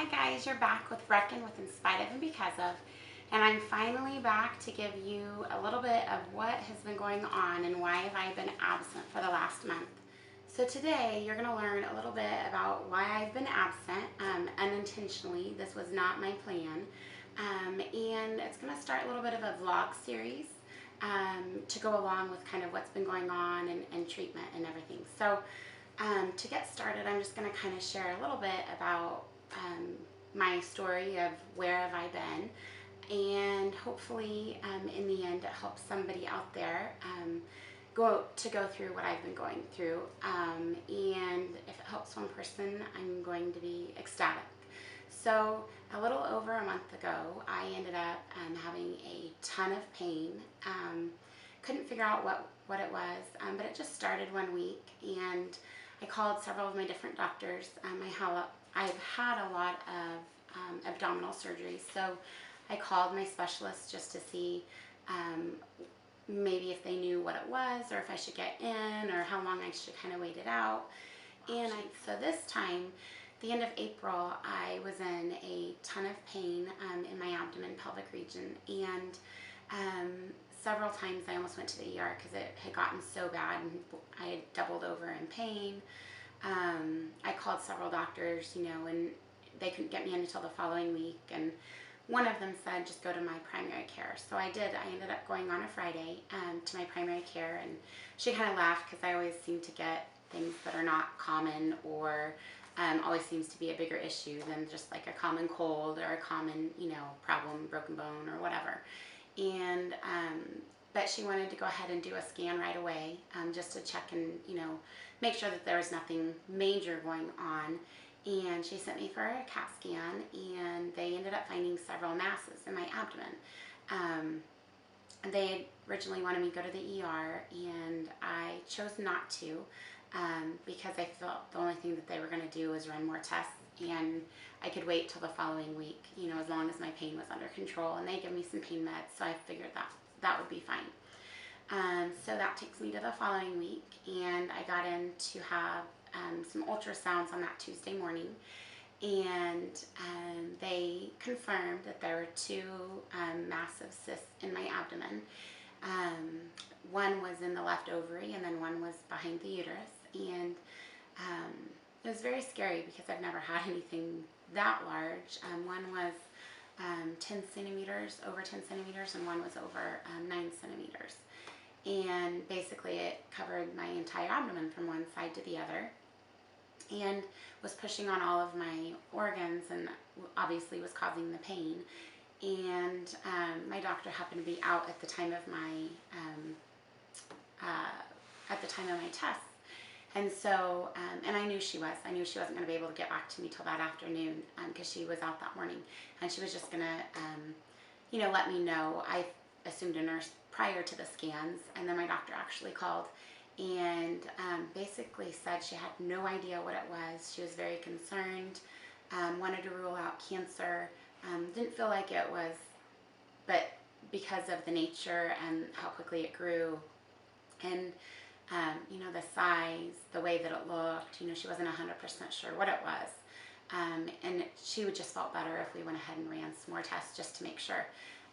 Hi guys, you're back with Reckon with In Spite of and Because of, and I'm finally back to give you a little bit of what has been going on and why have I been absent for the last month. So today you're going to learn a little bit about why I've been absent unintentionally. This was not my plan, and it's going to start a little bit of a vlog series to go along with kind of what's been going on and treatment and everything. So to get started, I'm just going to kind of share a little bit about my story of where have I been, and hopefully in the end it helps somebody out there go through what I've been going through, and if it helps one person, I'm going to be ecstatic. So a little over a month ago, I ended up having a ton of pain. Couldn't figure out what it was, but it just started one week, and I called several of my different doctors. I've had a lot of abdominal surgeries, so I called my specialist just to see maybe if they knew what it was, or if I should get in, or how long I should kind of wait it out. And so this time, the end of April, I was in a ton of pain in my abdomen, pelvic region, and several times I almost went to the ER because it had gotten so bad and I had doubled over in pain. I called several doctors, and they couldn't get me in until the following week, and one of them said just go to my primary care. So I did. I ended up going on a Friday to my primary care, and she kind of laughed because I always seem to get things that are not common, or always seems to be a bigger issue than just like a common cold or a common problem, broken bone or whatever. And but she wanted to go ahead and do a scan right away, just to check and make sure that there was nothing major going on. And she sent me for a CAT scan, and they ended up finding several masses in my abdomen. They originally wanted me to go to the ER, and I chose not to, because I felt the only thing that they were going to do was run more tests, and I could wait till the following week, as long as my pain was under control, and they give me some pain meds, so I figured that would be fine. So that takes me to the following week, and I got in to have some ultrasounds on that Tuesday morning, and they confirmed that there were two massive cysts in my abdomen. One was in the left ovary, and then one was behind the uterus, and it was very scary because I've never had anything that large. One was 10 centimeters, over 10 centimeters, and one was over 9 centimeters. And basically it covered my entire abdomen from one side to the other, and was pushing on all of my organs, and obviously was causing the pain. And my doctor happened to be out at the time of my tests, and so and I knew she wasn't going to be able to get back to me till that afternoon, because she was out that morning, and she was just going to let me know. I assumed a nurse prior to the scans, and then my doctor actually called and basically said she had no idea what it was. She was very concerned, wanted to rule out cancer, didn't feel like it was, but because of the nature and how quickly it grew, and the size, the way that it looked, she wasn't 100% sure what it was, and she would just felt better if we went ahead and ran some more tests just to make sure.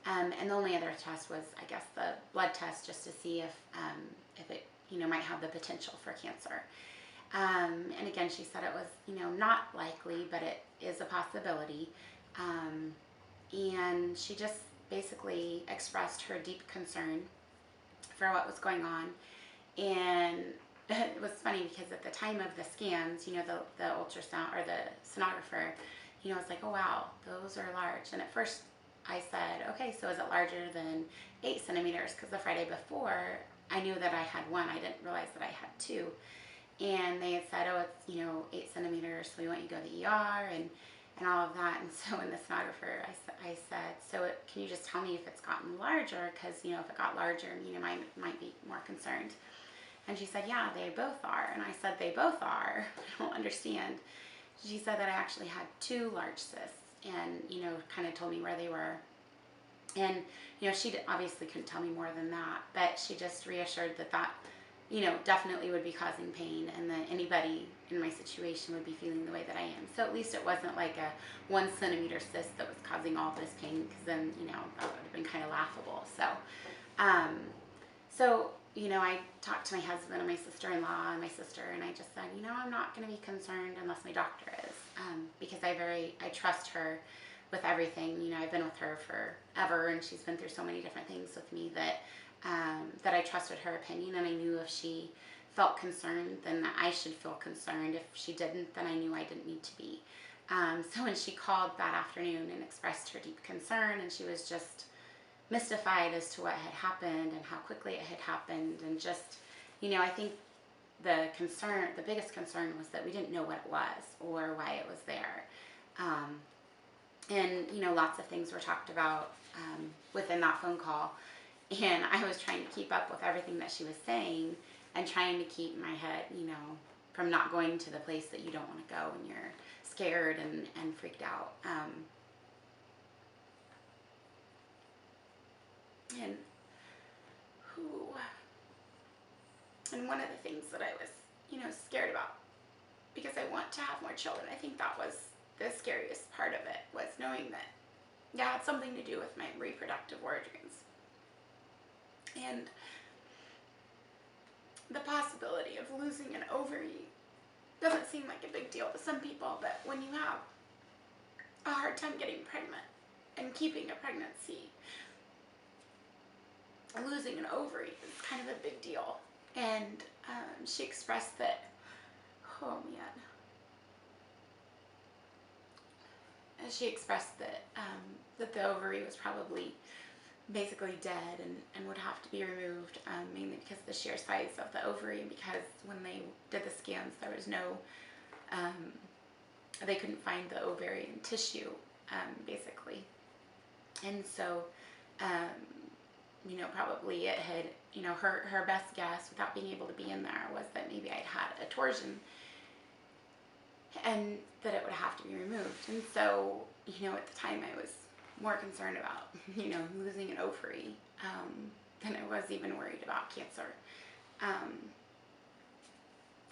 And the only other test was, I guess, the blood test, just to see if it might have the potential for cancer. And again, she said it was not likely, but it is a possibility. And she just basically expressed her deep concern for what was going on. And it was funny because at the time of the scans, the ultrasound or the sonographer, was like, oh wow, those are large. And at first I said, okay, so is it larger than 8 centimeters? Because the Friday before, I knew that I had one. I didn't realize that I had two. And they had said, oh, it's 8 centimeters, so we want you to go to the ER and all of that. And so in the sonographer, I said, so can you just tell me if it's gotten larger? Because if it got larger, might be more concerned. And she said, yeah, they both are. And I said, they both are? I don't understand. She said that I actually had two large cysts, and kind of told me where they were. And she obviously couldn't tell me more than that, but she just reassured that definitely would be causing pain, and that anybody in my situation would be feeling the way that I am. So at least it wasn't like a 1 centimeter cyst that was causing all this pain, because then, you know, that would have been kind of laughable. Um, I talked to my husband and my sister-in-law and my sister, and I just said, you know, I'm not going to be concerned unless my doctor is, because I trust her with everything. You know, I've been with her forever, and she's been through so many different things with me that I trusted her opinion, and I knew if she felt concerned, then I should feel concerned. If she didn't, then I knew I didn't need to be. So when she called that afternoon and expressed her deep concern, and she was just mystified as to what had happened and how quickly it had happened, and just, you know, I think the biggest concern was that we didn't know what it was or why it was there. And, you know, lots of things were talked about within that phone call, and I was trying to keep up with everything that she was saying and trying to keep my head, you know, from not going to the place that you don't want to go when you're scared and freaked out. And one of the things that I was, you know, scared about, because I want to have more children, I think that was the scariest part of it, was knowing that, yeah, it had something to do with my reproductive organs. And the possibility of losing an ovary doesn't seem like a big deal to some people, but when you have a hard time getting pregnant and keeping a pregnancy, losing an ovary is kind of a big deal. And she expressed that, oh man, she expressed that that the ovary was probably basically dead and would have to be removed, mainly because of the sheer size of the ovary, and because when they did the scans, there was no, they couldn't find the ovarian tissue, basically. And so, you know, probably it had, you know, her best guess, without being able to be in there, was that maybe I'd had a torsion and that it would have to be removed. And so, you know, at the time I was more concerned about, you know, losing an ovary than I was even worried about cancer.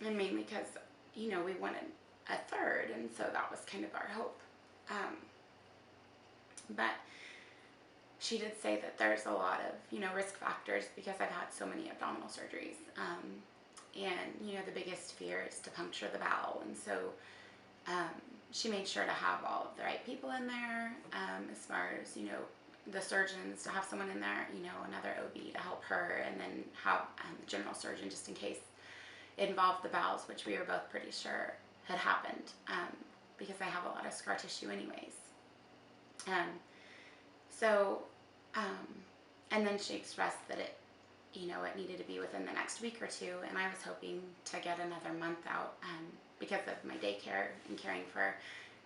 And mainly because, you know, we wanted a third, and so that was kind of our hope. But she did say that there's a lot of, you know, risk factors, because I've had so many abdominal surgeries. And, you know, the biggest fear is to puncture the bowel. And so she made sure to have all of the right people in there, as far as, you know, the surgeons, to have someone in there, you know, another OB to help her, and then have the general surgeon just in case it involved the bowels, which we were both pretty sure had happened, because I have a lot of scar tissue anyways. And then she expressed that it, you know, it needed to be within the next week or two, and I was hoping to get another month out, because of my daycare and caring for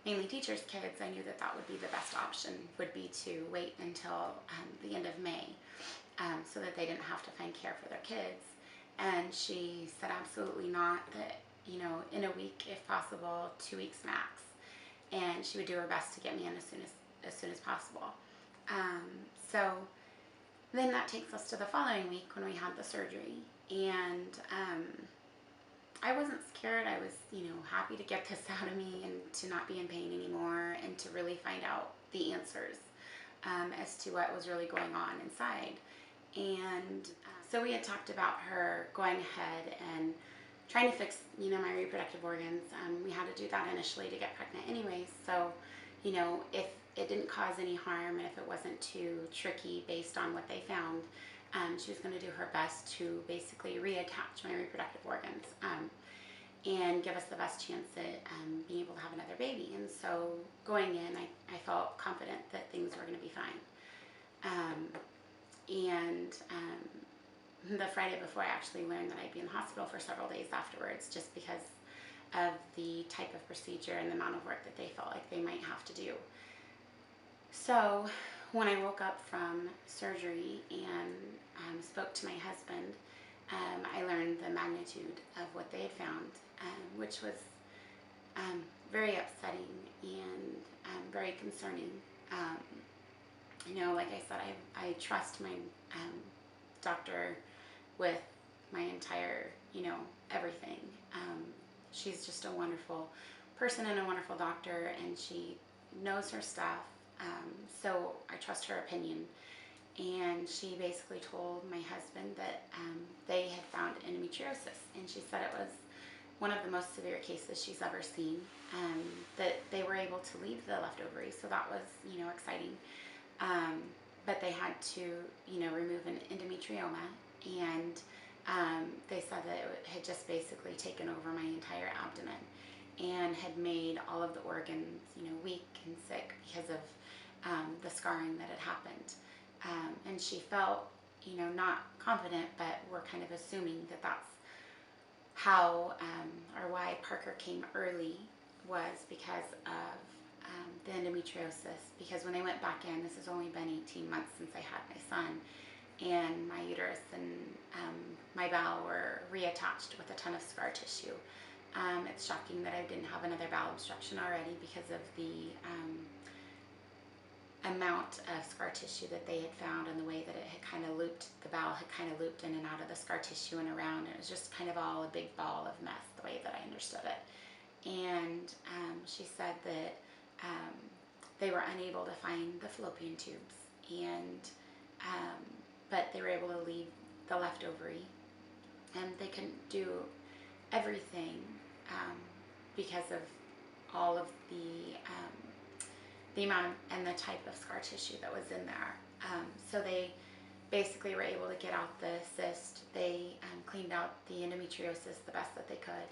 mainly teachers' kids. I knew that that would be the best option, would be to wait until the end of May, so that they didn't have to find care for their kids. And she said absolutely not, that, you know, in a week, if possible, 2 weeks max, and she would do her best to get me in as soon as possible. So then that takes us to the following week when we had the surgery, and I wasn't scared. I was, you know, happy to get this out of me and to not be in pain anymore, and to really find out the answers as to what was really going on inside. And so we had talked about her going ahead and trying to fix, you know, my reproductive organs. We had to do that initially to get pregnant anyways. So, you know, if it didn't cause any harm, and if it wasn't too tricky based on what they found, she was going to do her best to basically reattach my reproductive organs, and give us the best chance at being able to have another baby. And so going in, I felt confident that things were going to be fine. The Friday before, I actually learned that I'd be in the hospital for several days afterwards, just because of the type of procedure and the amount of work that they felt like they might have to do. So when I woke up from surgery and spoke to my husband, I learned the magnitude of what they had found, which was very upsetting and very concerning. You know, like I said, I trust my doctor with my entire, you know, everything. she's just a wonderful person and a wonderful doctor, and she knows her stuff. So I trust her opinion. And she basically told my husband that they had found endometriosis, and she said it was one of the most severe cases she's ever seen. That they were able to leave the left ovary, so that was, exciting. But they had to, remove an endometrioma, and they said that it had just basically taken over my entire abdomen and had made all of the organs, weak and sick because of the scarring that had happened. And she felt, not confident, but we're kind of assuming that that's how or why Parker came early, was because of the endometriosis. Because when they went back in, this has only been 18 months since I had my son, and my uterus and my bowel were reattached with a ton of scar tissue. It's shocking that I didn't have another bowel obstruction already because of the amount of scar tissue that they had found, and the way that it had kind of looped, the bowel had kind of looped in and out of the scar tissue and around. It was just kind of all a big ball of mess, the way that I understood it. And she said that they were unable to find the fallopian tubes, and but they were able to leave the left ovary, and they couldn't do everything because of all of the amount and the type of scar tissue that was in there. So they basically were able to get out the cyst. They cleaned out the endometriosis the best that they could.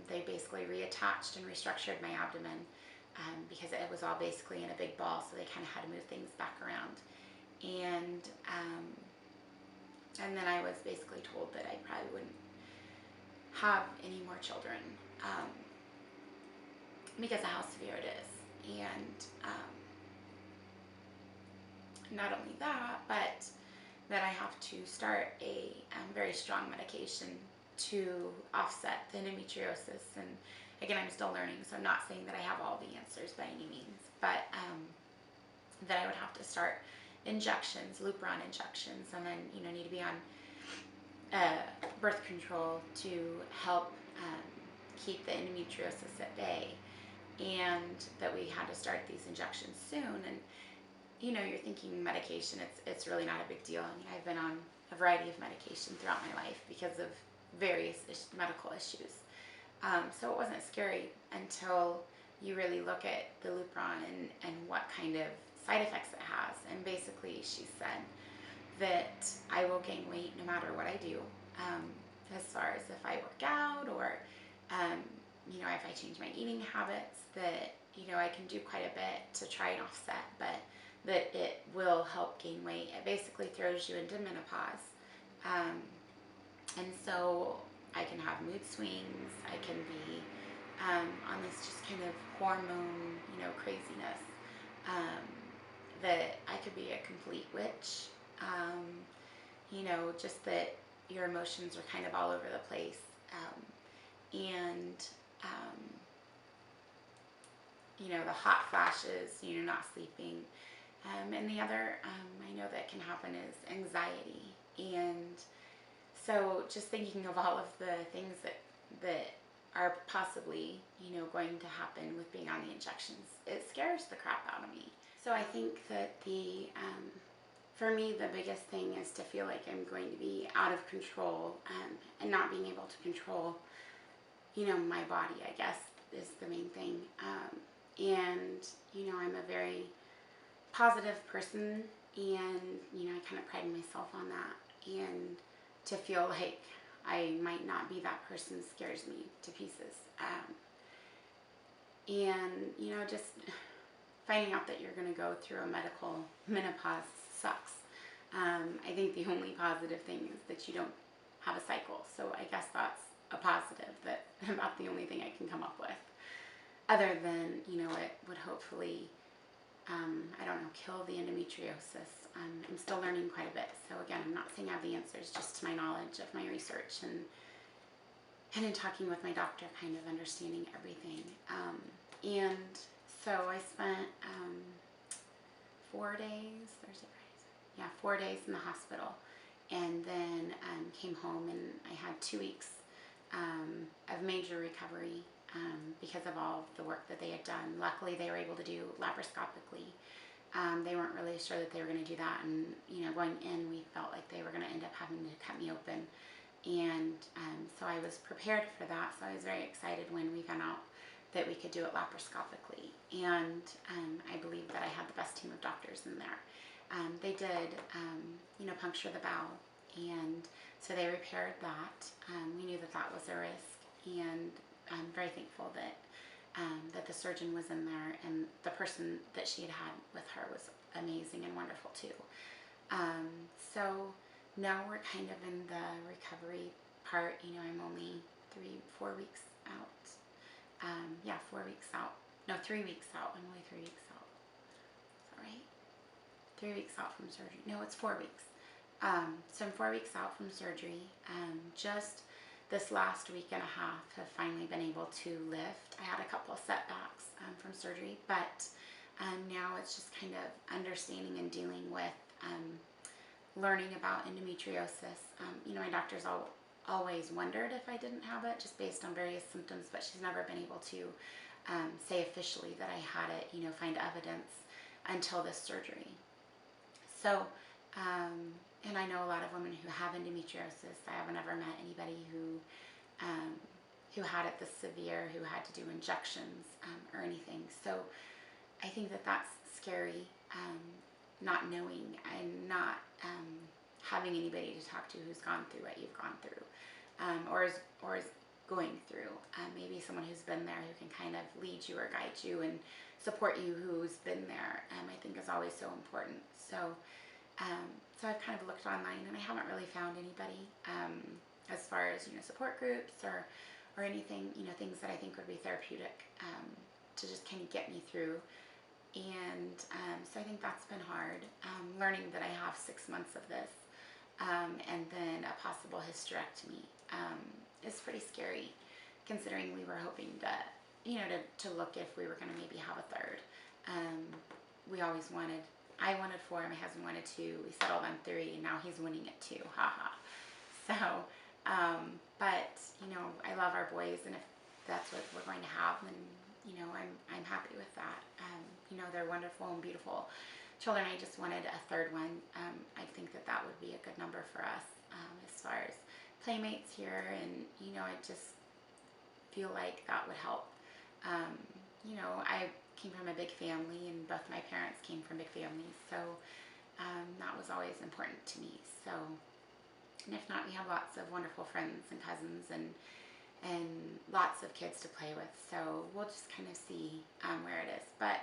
They basically reattached and restructured my abdomen because it was all basically in a big ball, so they kind of had to move things back around. And then I was basically told that I probably wouldn't have any more children because of how severe it is. And not only that, but that I have to start a very strong medication to offset the endometriosis. And again, I'm still learning, so I'm not saying that I have all the answers by any means, but that I would have to start injections, Lupron injections, and then need to be on birth control to help keep the endometriosis at bay, and that we had to start these injections soon. And you're thinking medication, it's really not a big deal. I mean, I've been on a variety of medication throughout my life because of various medical issues. So it wasn't scary until you really look at the Lupron and what kind of side effects it has. And basically she said that I will gain weight no matter what I do, as far as if I work out or if I change my eating habits, that I can do quite a bit to try and offset, but that it will help gain weight. It basically throws you into menopause, and so I can have mood swings. I can be on this just kind of hormone, craziness, that I could be a complete witch. Just that your emotions are kind of all over the place, and the hot flashes, not sleeping. And the other I know that can happen is anxiety. And so just thinking of all of the things that are possibly, going to happen with being on the injections, it scares the crap out of me. So I think that for me, the biggest thing is to feel like I'm going to be out of control, and not being able to control, my body, I guess, is the main thing. And, I'm a very positive person, and, I kind of pride myself on that. And to feel like I might not be that person scares me to pieces. And, just finding out that you're going to go through a medical menopause sucks. I think the only positive thing is that you don't have a cycle. So I guess that's a positive, that about the only thing I can come up with. Other than, it would hopefully, kill the endometriosis. I'm still learning quite a bit. So again, I'm not saying I have the answers, just to my knowledge of my research and in talking with my doctor, kind of understanding everything. And so I spent 4 days, Thursday, Friday, 4 days in the hospital, and then came home, and I had 2 weeks of major recovery because of all the work that they had done. Luckily, they were able to do laparoscopically. They weren't really sure that they were going to do that, and going in, we felt like they were going to end up having to cut me open, and so I was prepared for that. So I was very excited when we found out that we could do it laparoscopically, and I believe that I had the best team of doctors in there. They did, puncture the bowel, and so they repaired that. We knew that that was a risk, and I'm very thankful that that the surgeon was in there, and the person that she had had with her was amazing and wonderful too. So now we're kind of in the recovery part. I'm only 4 weeks out. 4 weeks out. No, 3 weeks out. I'm only 3 weeks out. Is that right? 3 weeks out from surgery. No, it's 4 weeks. So I'm 4 weeks out from surgery. Just this last week and a half have finally been able to lift. I had a couple of setbacks from surgery, but now it's just kind of understanding and dealing with learning about endometriosis. My doctor's always wondered if I didn't have it, just based on various symptoms, but she's never been able to say officially that I had it, find evidence until this surgery. So, and I know a lot of women who have endometriosis. I haven't ever met anybody who had it this severe, who had to do injections or anything. So I think that that's scary, not knowing and not having anybody to talk to who's gone through what you've gone through, or is going through. Maybe someone who's been there, who can kind of lead you or guide you and support you, who's been there, I think is always so important. So I've kind of looked online, and I haven't really found anybody as far as support groups or anything, things that I think would be therapeutic to just kind of get me through. And so I think that's been hard, learning that I have 6 months of this, and then a possible hysterectomy is pretty scary, considering we were hoping to look if we were going to maybe have a third. I wanted 4, my husband wanted 2, we settled on 3, and now he's winning it too, haha. So, but, I love our boys, and if that's what we're going to have, then, I'm happy with that. They're wonderful and beautiful children. I just wanted a third one. I think that would be a good number for us, as far as playmates here, and, I just feel like that would help. I came from a big family, and both my parents came from big families, so that was always important to me. So, and if not, we have lots of wonderful friends and cousins, and lots of kids to play with, so we'll just kind of see where it is. But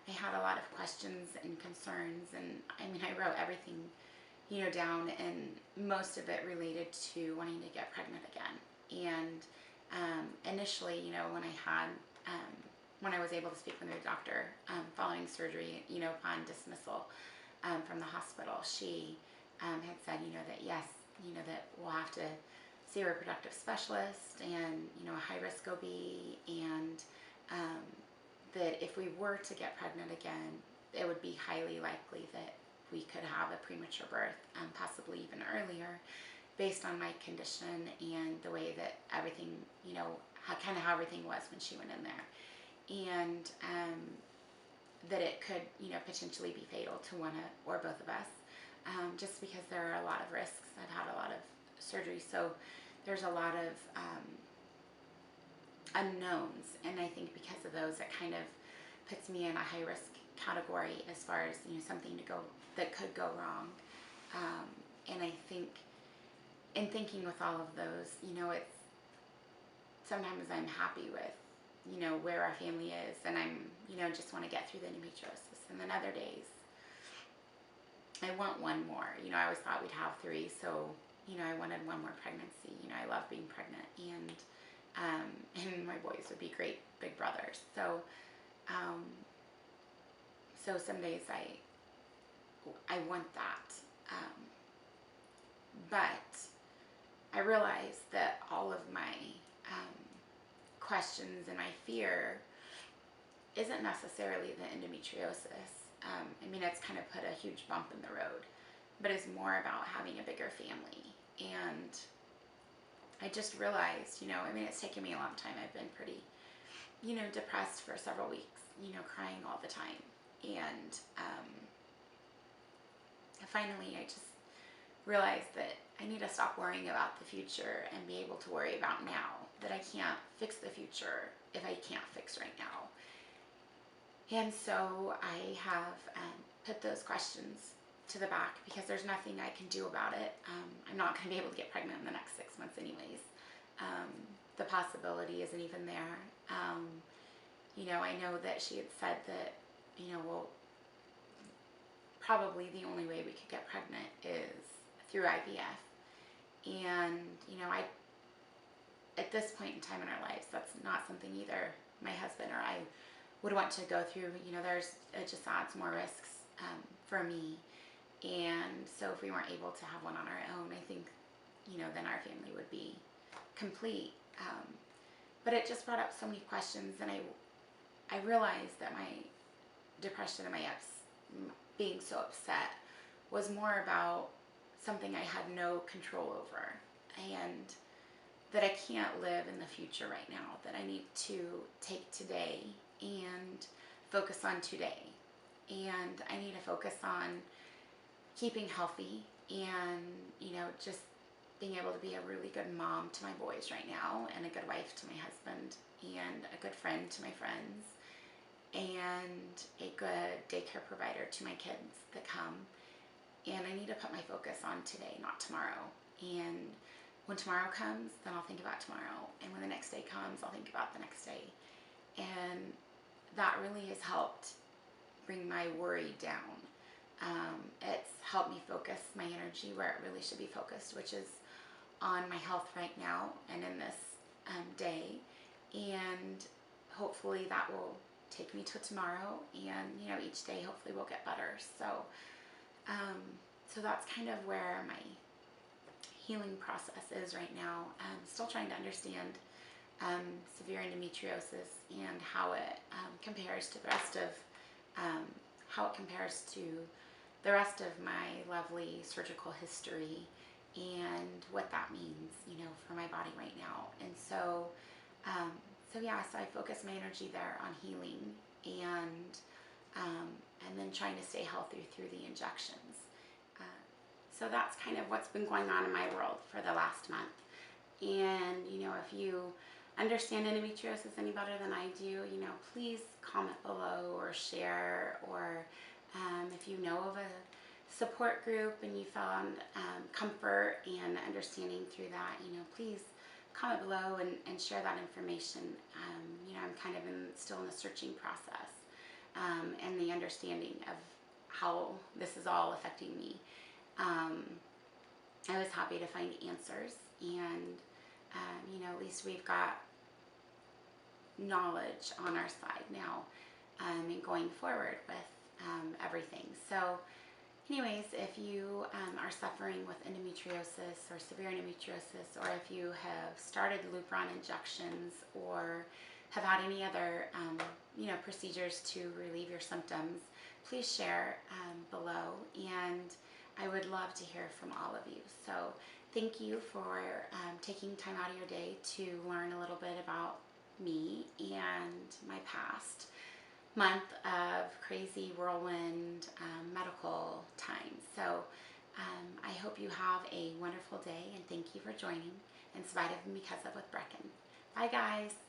I had a lot of questions and concerns, and I wrote everything down, and most of it related to wanting to get pregnant again. And initially, when I was able to speak with my doctor following surgery, upon dismissal from the hospital, she had said, that yes, that we'll have to see a reproductive specialist, and a high-risk OB, and that if we were to get pregnant again, it would be highly likely that we could have a premature birth, possibly even earlier, based on my condition and the way that everything, how everything was when she went in there, and that it could, potentially be fatal to one or both of us, just because there are a lot of risks. I've had a lot of surgery, so there's a lot of unknowns, and I think because of those, it kind of puts me in a high risk category as far as something that could go wrong. And I think in thinking with all of those, it's sometimes I'm happy with where our family is, and I'm just want to get through the endometriosis, and then other days I want one more. I always thought we'd have 3, so I wanted one more pregnancy. I love being pregnant, and my boys would be great big brothers. So so some days I want that, but I realize that all of my questions and my fear isn't necessarily the endometriosis. It's kind of put a huge bump in the road, but it's more about having a bigger family, and I just realized, I mean, it's taken me a long time. I've been pretty, depressed for several weeks, crying all the time. And finally, I just realized that I need to stop worrying about the future and be able to worry about now. That I can't fix the future if I can't fix right now. And so I have put those questions to the back because there's nothing I can do about it. I'm not going to be able to get pregnant in the next 6 months anyways. The possibility isn't even there. I know that she had said that, well, probably the only way we could get pregnant is through IVF. And, at this point in time in our lives, that's not something either my husband or I would want to go through. It just adds more risks for me. And so if we weren't able to have one on our own, I think, then our family would be complete. But it just brought up so many questions, and I realized that my depression and being so upset was more about something I had no control over, and that I can't live in the future right now, that I need to take today and focus on today. And I need to focus on keeping healthy and, just being able to be a really good mom to my boys right now, and a good wife to my husband, and a good friend to my friends, and a good daycare provider to my kids that come. And I need to put my focus on today, not tomorrow. And when tomorrow comes, then I'll think about tomorrow. And when the next day comes, I'll think about the next day. And that really has helped bring my worry down. It's helped me focus my energy where it really should be focused, which is on my health right now and in this day. And hopefully that will take me to tomorrow. And, each day hopefully will get better. So that's kind of where my healing process is right now. I'm still trying to understand severe endometriosis and how it compares to the rest of my lovely surgical history, and what that means, for my body right now. And so I focus my energy there on healing, and then trying to stay healthy through the injections. So that's kind of what's been going on in my world for the last month. And, if you understand endometriosis any better than I do, please comment below or share, or if you know of a support group and you found comfort and understanding through that, please comment below and share that information. I'm kind of still in the searching process, and the understanding of how this is all affecting me. I was happy to find answers, and at least we've got knowledge on our side now, and going forward with everything. So anyways, if you are suffering with endometriosis or severe endometriosis, or if you have started Lupron injections or have had any other procedures to relieve your symptoms, please share below, and I would love to hear from all of you. So thank you for taking time out of your day to learn a little bit about me and my past month of crazy whirlwind medical time. So I hope you have a wonderful day, and thank you for joining In Spite of and Because of with Brecken. Bye guys.